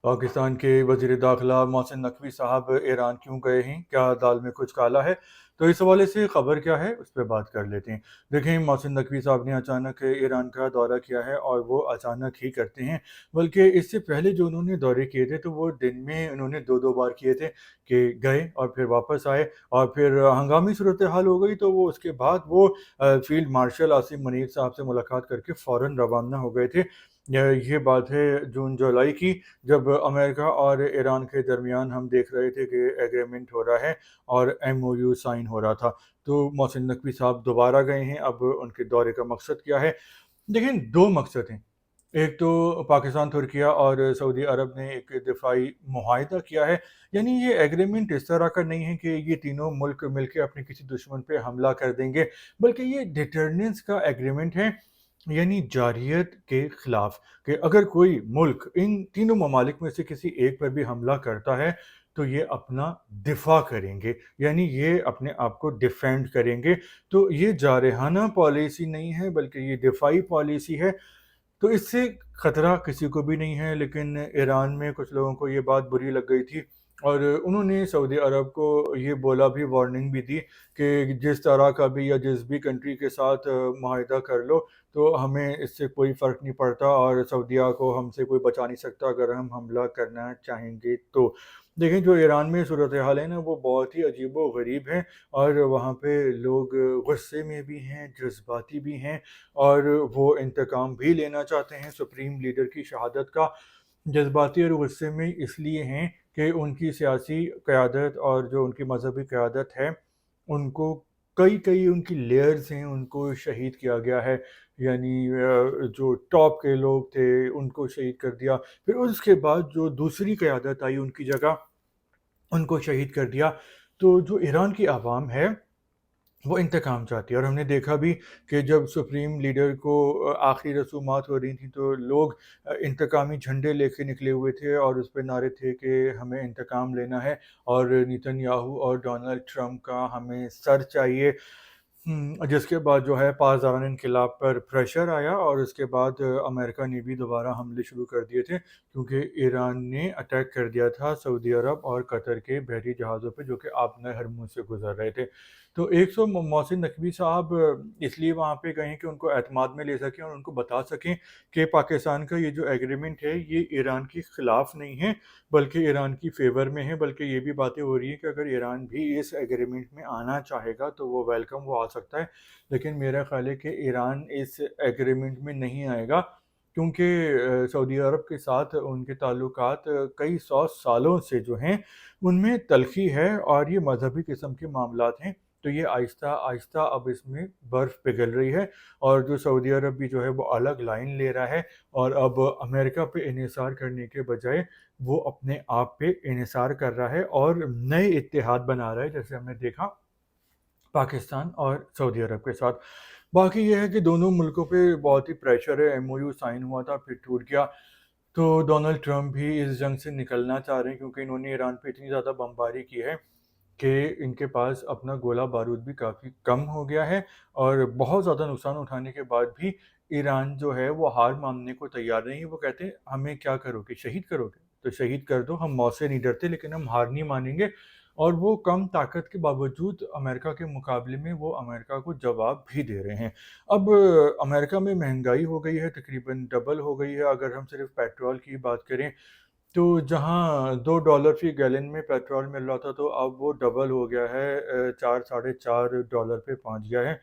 पाकिस्तान के वज़ीर दाखिला मोहसिन नकवी साहब ईरान क्यों गए हैं? क्या दाल में कुछ काला है? तो इस हवाले से ख़बर क्या है, उस पे बात कर लेते हैं। देखें, मोहसिन नकवी साहब ने अचानक ईरान का दौरा किया है और वो अचानक ही करते हैं, बल्कि इससे पहले जो उन्होंने दौरे किए थे, तो वो दिन में उन्होंने 2-2 बार किए थे कि गए और फिर वापस आए और फिर हंगामी सूरत हाल हो गई, तो वो उसके बाद वो फ़ील्ड मार्शल आसिम मुनीर साहब से मुलाकात करके फ़ौरन रवाना हो गए थे। ये बात है जून-जुलाई की, जब अमेरिका और ईरान के दरमियान हम देख रहे थे कि एग्रीमेंट हो रहा है और एमओयू साइन हो रहा था। तो मोहसिन नकवी साहब दोबारा गए हैं। अब उनके दौरे का मकसद क्या है? देखिए, 2 मकसद हैं। एक तो पाकिस्तान, तुर्किया और सऊदी अरब ने एक दिफ़ाई मुआहिदा किया है। यानी ये एग्रीमेंट इस तरह का नहीं है कि ये तीनों मुल्क मिलके अपने किसी दुश्मन पे हमला कर देंगे, बल्कि ये डिटरनेंस का एग्रीमेंट है, यानी जारियत के ख़िलाफ़, कि अगर कोई मुल्क इन तीनों ममालिक में से किसी एक पर भी हमला करता है, तो ये अपना दिफ़ा करेंगे, यानी ये अपने आप को डिफेंड करेंगे। तो ये जारहाना पॉलिसी नहीं है, बल्कि ये दिफ़ाई पॉलिसी है। तो इससे खतरा किसी को भी नहीं है, लेकिन ईरान में कुछ लोगों को ये बात बुरी लग गई थी और उन्होंने सऊदी अरब को ये बोला भी, वार्निंग भी दी कि जिस तरह का भी या जिस भी कंट्री के साथ मुआहिदा कर लो, तो हमें इससे कोई फ़र्क नहीं पड़ता और सऊदीया को हमसे कोई बचा नहीं सकता अगर हम हमला करना चाहेंगे तो। देखें, जो ईरान में सूरत हाल है ना, वो बहुत ही अजीबो-गरीब है और वहाँ पे लोग गुस्से में भी हैं, जज़्बाती भी हैं और वो इंतकाम भी लेना चाहते हैं सुप्रीम लीडर की शहादत का। जज़्बाती और गुस्से में इसलिए हैं कि उनकी सियासी क़यादत और जो उनकी मज़हबी क़यादत है, उनको कई-कई उनकी लेयर्स हैं, उनको शहीद किया गया है। यानी जो टॉप के लोग थे, उनको शहीद कर दिया। फिर उसके बाद जो दूसरी क़यादत आई उनकी जगह, उनको शहीद कर दिया। तो जो ईरान की आवाम है, वो इंतकाम चाहती है और हमने देखा भी कि जब सुप्रीम लीडर को आखिरी रसूमात हो रही थी, तो लोग इंतकामी झंडे लेके निकले हुए थे और उस पे नारे थे कि हमें इंतकाम लेना है और नेतन्याहू और डोनाल्ड ट्रंप का हमें सर चाहिए। जिसके बाद जो है पासदारान इनक़िलाब पर प्रेशर आया और उसके बाद अमेरिका ने भी दोबारा हमले शुरू कर दिए थे, क्योंकि ईरान ने अटैक कर दिया था सऊदी अरब और कतर के बहरी जहाज़ों पे, जो कि आबना हरमुज़ से गुज़र रहे थे। तो 100 मोहसिन नकवी साहब इसलिए वहाँ पे गए हैं कि उनको एतमाद में ले सकें और उनको बता सकें कि पाकिस्तान का ये जो एग्रीमेंट है, ये ईरान के ख़िलाफ़ नहीं है, बल्कि ईरान की फ़ेवर में है। बल्कि ये भी बातें हो रही हैं कि अगर ईरान भी इस एग्रीमेंट में आना चाहेगा, तो वो वेलकम, वो आ सकता है। लेकिन मेरा ख़्याल है कि ईरान इस एग्रीमेंट में नहीं आएगा, क्योंकि सऊदी अरब के साथ उनके ताल्लुकात कई सौ सालों से जो हैं, उनमें तलख़ी है और ये मज़हबी किस्म के मामलात हैं। तो ये आहिस्ता-आहिस्ता अब इसमें बर्फ़ पिघल रही है और जो सऊदी अरब भी जो है वो अलग लाइन ले रहा है और अब अमेरिका पे इन्हिसार करने के बजाय वो अपने आप पे इन्हिसार कर रहा है और नए इत्तेहाद बना रहा है, जैसे हमने देखा पाकिस्तान और सऊदी अरब के साथ। बाकी ये है कि दोनों मुल्कों पे बहुत ही प्रेशर है, एमओयू साइन हुआ था फिर टूट गया। तो डोनाल्ड ट्रंप भी इस जंग से निकलना चाह रहे हैं, क्योंकि इन्होंने ईरान पे इतनी ज़्यादा बमबारी की है कि इनके पास अपना गोला बारूद भी काफ़ी कम हो गया है और बहुत ज़्यादा नुकसान उठाने के बाद भी ईरान जो है वो हार मानने को तैयार नहीं है। वो कहते हैं, हमें क्या करोगे? शहीद करोगे? तो शहीद कर दो, हम मौत से नहीं डरते, लेकिन हम हार नहीं मानेंगे। और वो कम ताकत के बावजूद अमेरिका के मुकाबले में वो अमेरिका को जवाब भी दे रहे हैं। अब अमेरिका में महंगाई हो गई है, तकरीबन डबल हो गई है। अगर हम सिर्फ पेट्रोल की बात करें, तो जहाँ $2 फी गैलन में पेट्रोल मिल रहा था, तो अब वो डबल हो गया है, 4 साढ़े 4 डॉलर पे पहुँच गया है।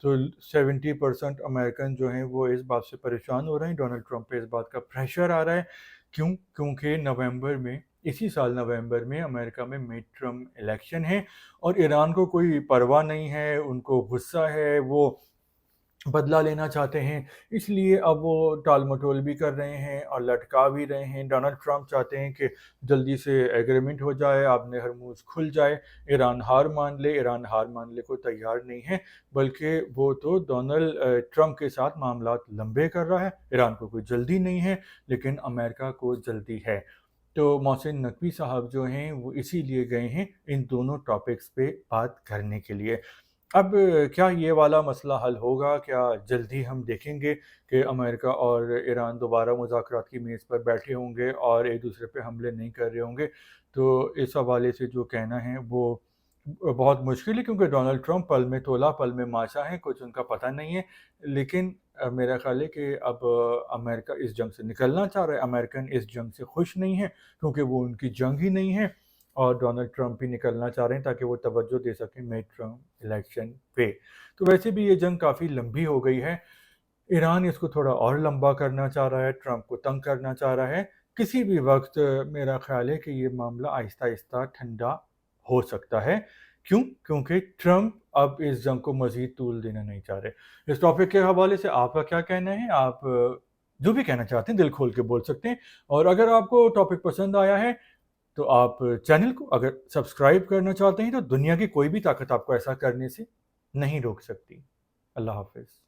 तो 70% अमेरिकन जो हैं वो इस बात से परेशान हो रहे हैं, डोनाल्ड ट्रंप पे इस बात का प्रेशर आ रहा है। क्यों? क्योंकि नवंबर में, इसी साल नवंबर में अमेरिका में मिड टर्म इलेक्शन है और ईरान को कोई परवाह नहीं है, उनको गुस्सा है, वो बदला लेना चाहते हैं, इसलिए अब वो टाल-मटोल भी कर रहे हैं और लटका भी रहे हैं। डोनाल्ड ट्रंप चाहते हैं कि जल्दी से एग्रीमेंट हो जाए, आबने हरमुज़ खुल जाए, ईरान हार मान ले। ईरान हार मानने को तैयार नहीं है, बल्कि वो तो डोनाल्ड ट्रंप के साथ मामलात लंबे कर रहा है। ईरान को कोई जल्दी नहीं है, लेकिन अमेरिका को जल्दी है। तो मोहसिन नकवी साहब जो हैं, वो इसीलिए गए हैं इन दोनों टॉपिक्स पे बात करने के लिए। اب کیا یہ والا مسئلہ حل ہوگا؟ کیا جلدی ہم دیکھیں گے کہ امریکہ اور ایران دوبارہ مذاکرات کی میز پر بیٹھے ہوں گے اور ایک دوسرے پہ حملے نہیں کر رہے ہوں گے؟ تو اس حوالے سے جو کہنا ہے وہ بہت مشکل ہے، کیونکہ ڈونلڈ ٹرمپ پل میں تولا پل میں ماشا ہے، کچھ ان کا پتہ نہیں ہے۔ لیکن میرا خیال ہے کہ اب امریکہ اس جنگ سے نکلنا چاہ رہا ہے، امریکن اس جنگ سے خوش نہیں ہے کیونکہ وہ ان کی جنگ ہی نہیں ہے، اور ڈونلڈ ٹرمپ بھی نکلنا چاہ رہے ہیں تاکہ وہ توجہ دے سکیں مڈ ٹرم الیکشن پہ۔ تو ویسے بھی یہ جنگ کافی لمبی ہو گئی ہے، ایران اس کو تھوڑا اور لمبا کرنا چاہ رہا ہے، ٹرمپ کو تنگ کرنا چاہ رہا ہے۔ کسی بھی وقت میرا خیال ہے کہ یہ معاملہ آہستہ آہستہ ٹھنڈا ہو سکتا ہے۔ کیوں؟ کیونکہ ٹرمپ اب اس جنگ کو مزید طول دینا نہیں چاہ رہے۔ اس ٹاپک کے حوالے سے آپ کا کیا کہنا ہے؟ آپ جو بھی کہنا چاہتے ہیں دل کھول کے بول سکتے ہیں، اور اگر آپ کو ٹاپک پسند آیا ہے تو آپ چینل کو اگر سبسکرائب کرنا چاہتے ہیں تو دنیا کی کوئی بھی طاقت آپ کو ایسا کرنے سے نہیں روک سکتی۔ اللہ حافظ۔